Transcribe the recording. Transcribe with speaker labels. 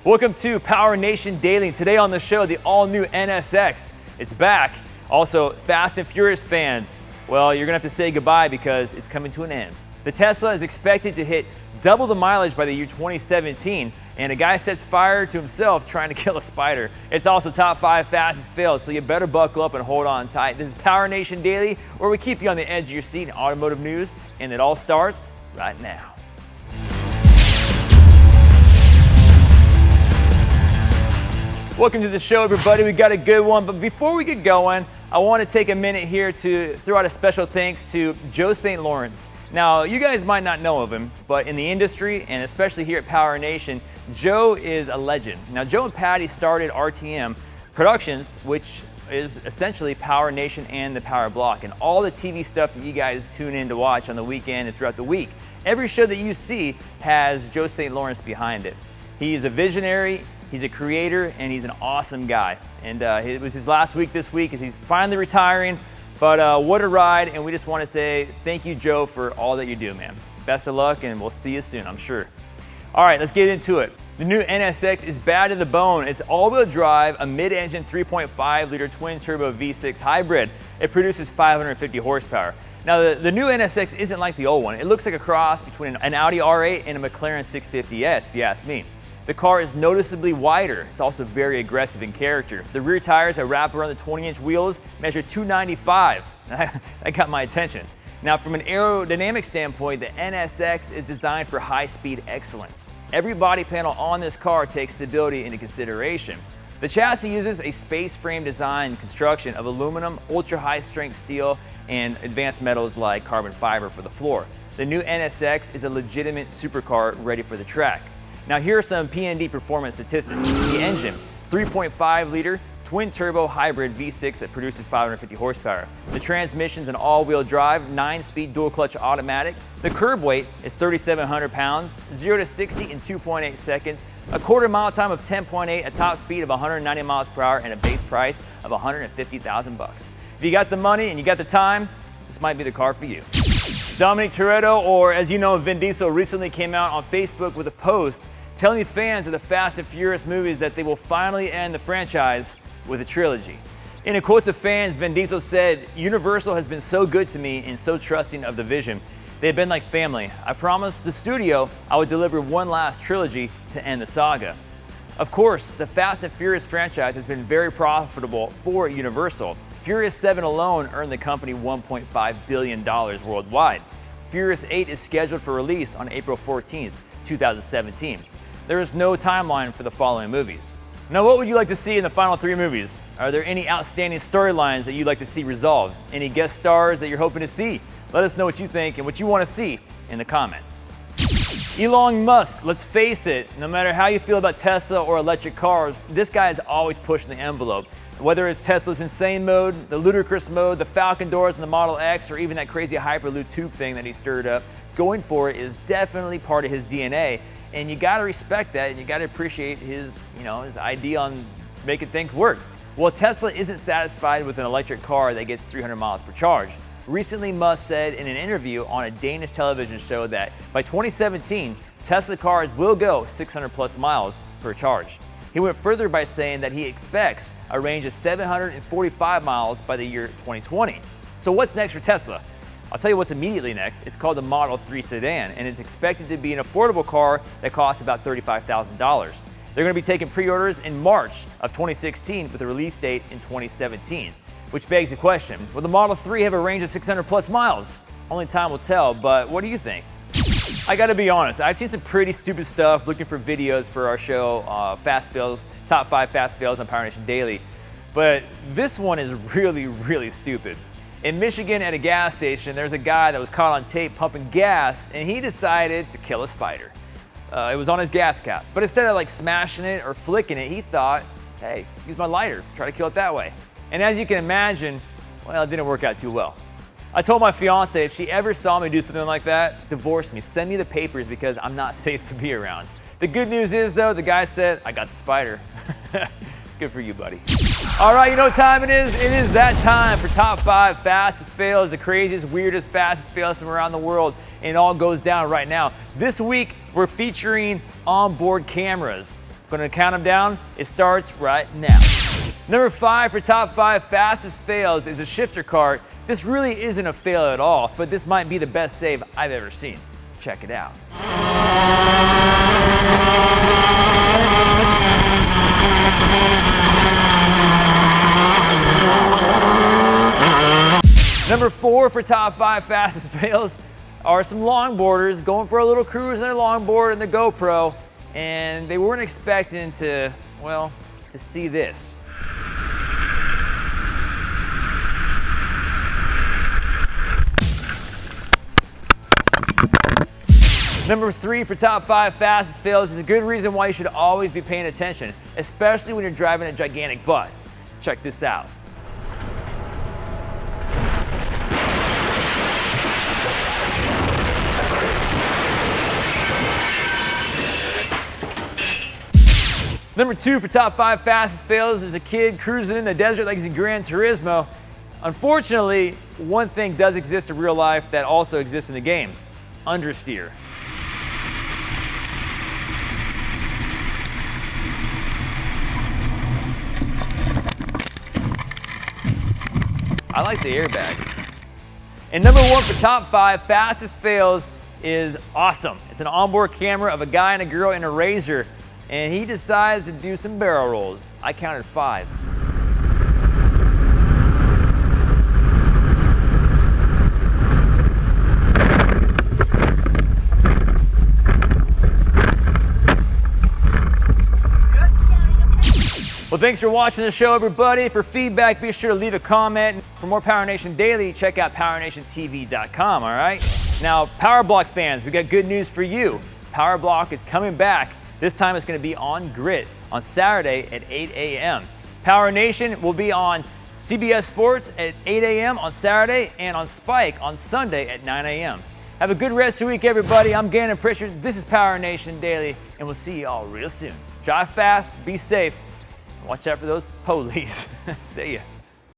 Speaker 1: Welcome to Power Nation Daily. Today on the show, the all-new NSX. It's back. Also, Fast and Furious fans, well, you're going to have to say goodbye because it's coming to an end. The Tesla is expected to hit double the mileage by the year 2017, and a guy sets fire to himself trying to kill a spider. It's also top 5 fastest fails, so you better buckle up and hold on tight. This is Power Nation Daily, where we keep you on the edge of your seat in automotive news, and it all starts right now. Welcome to the show, everybody. We got a good one, but before we get going, I want to take a minute here to throw out a special thanks to Joe St. Lawrence. Now, you guys might not know of him, but in the industry, and especially here at Power Nation, Joe is a legend. Now, Joe and Patty started RTM Productions, which is essentially Power Nation and the Power Block, and all the TV stuff that you guys tune in to watch on the weekend and throughout the week. Every show that you see has Joe St. Lawrence behind it. He is a visionary. He's a creator, and he's an awesome guy. And it was his last week this week as he's finally retiring. But what a ride, and we just want to say thank you, Joe, for all that you do, man. Best of luck, and we'll see you soon, I'm sure. All right, let's get into it. The new NSX is bad to the bone. It's all-wheel drive, a mid-engine 3.5-liter twin-turbo V6 hybrid. It produces 550 horsepower. Now, the new NSX isn't like the old one. It looks like a cross between an Audi R8 and a McLaren 650S, if you ask me. The car is noticeably wider. It's also very aggressive in character. The rear tires that wrap around the 20-inch wheels measure 295. That got my attention. Now, from an aerodynamic standpoint, the NSX is designed for high-speed excellence. Every body panel on this car takes stability into consideration. The chassis uses a space frame design construction of aluminum, ultra-high-strength steel, and advanced metals like carbon fiber for the floor. The new NSX is a legitimate supercar ready for the track. Now, here are some P&D performance statistics. The engine, 3.5-liter twin-turbo hybrid V6 that produces 550 horsepower. The transmission's an all-wheel drive, 9-speed dual-clutch automatic. The curb weight is 3,700 pounds, 0 to 60 in 2.8 seconds, a quarter-mile time of 10.8, a top speed of 190 miles per hour, and a base price of $150,000. If you got the money and you got the time, this might be the car for you. Dominic Toretto, or as you know, Vin Diesel, recently came out on Facebook with a post telling fans of the Fast and Furious movies that they will finally end the franchise with a trilogy. In a quote to fans, Vin Diesel said, "Universal has been so good to me and so trusting of the vision. They've been like family. I promised the studio I would deliver one last trilogy to end the saga." Of course, the Fast and Furious franchise has been very profitable for Universal. Furious 7 alone earned the company $1.5 billion worldwide. Furious 8 is scheduled for release on April 14th, 2017. There is no timeline for the following movies. Now, what would you like to see in the final 3 movies? Are there any outstanding storylines that you'd like to see resolved? Any guest stars that you're hoping to see? Let us know what you think and what you want to see in the comments. Elon Musk, let's face it, no matter how you feel about Tesla or electric cars, this guy is always pushing the envelope. Whether it's Tesla's insane mode, the ludicrous mode, the Falcon doors in the Model X, or even that crazy Hyperloop tube thing that he stirred up, going for it is definitely part of his DNA. And you gotta respect that, and you gotta appreciate his idea on making things work. Well, Tesla isn't satisfied with an electric car that gets 300 miles per charge. Recently, Musk said in an interview on a Danish television show that by 2017, Tesla cars will go 600 plus miles per charge. He went further by saying that he expects a range of 745 miles by the year 2020. So what's next for Tesla? I'll tell you what's immediately next. It's called the Model 3 sedan, and it's expected to be an affordable car that costs about $35,000. They're going to be taking pre-orders in March of 2016 with a release date in 2017. Which begs the question, will the Model 3 have a range of 600 plus miles? Only time will tell, but what do you think? I gotta be honest, I've seen some pretty stupid stuff looking for videos for our show, Fast Fails, Top 5 Fast Fails on Power Nation Daily, but this one is really, really stupid. In Michigan at a gas station, there's a guy that was caught on tape pumping gas, and he decided to kill a spider. It was on his gas cap, but instead of smashing it or flicking it, he thought, hey, use my lighter, try to kill it that way. And as you can imagine, well, it didn't work out too well. I told my fiance if she ever saw me do something like that, divorce me, send me the papers because I'm not safe to be around. The good news is though, the guy said, I got the spider. Good for you, buddy. All right, you know what time it is? It is that time for Top 5 Fastest Fails, the craziest, weirdest, fastest fails from around the world, and it all goes down right now. This week, we're featuring onboard cameras. Gonna count them down. It starts right now. Number 5 for top 5 fastest fails is a shifter cart. This really isn't a fail at all, but this might be the best save I've ever seen. Check it out. Number 4 for top 5 fastest fails are some longboarders going for a little cruise on their longboard and the GoPro, and they weren't expecting to, well, to see this. Number 3 for top 5 fastest fails is a good reason why you should always be paying attention, especially when you're driving a gigantic bus. Check this out. Number 2 for top 5 fastest fails is a kid cruising in the desert like he's in Gran Turismo. Unfortunately, one thing does exist in real life that also exists in the game: understeer. I like the airbag. And number 1 for top 5 fastest fails is awesome. It's an onboard camera of a guy and a girl in a Razor, and he decides to do some barrel rolls. I counted 5. Well, thanks for watching the show, everybody. For feedback, be sure to leave a comment. For more Power Nation Daily, check out PowerNationTV.com, all right? Now, Power Block fans, we got good news for you. Power Block is coming back. This time it's going to be on Grit on Saturday at 8 a.m. Power Nation will be on CBS Sports at 8 a.m. on Saturday and on Spike on Sunday at 9 a.m. Have a good rest of the week, everybody. I'm Gannon Pritchard. This is Power Nation Daily, and we'll see you all real soon. Drive fast, be safe. Watch out for those police. See ya.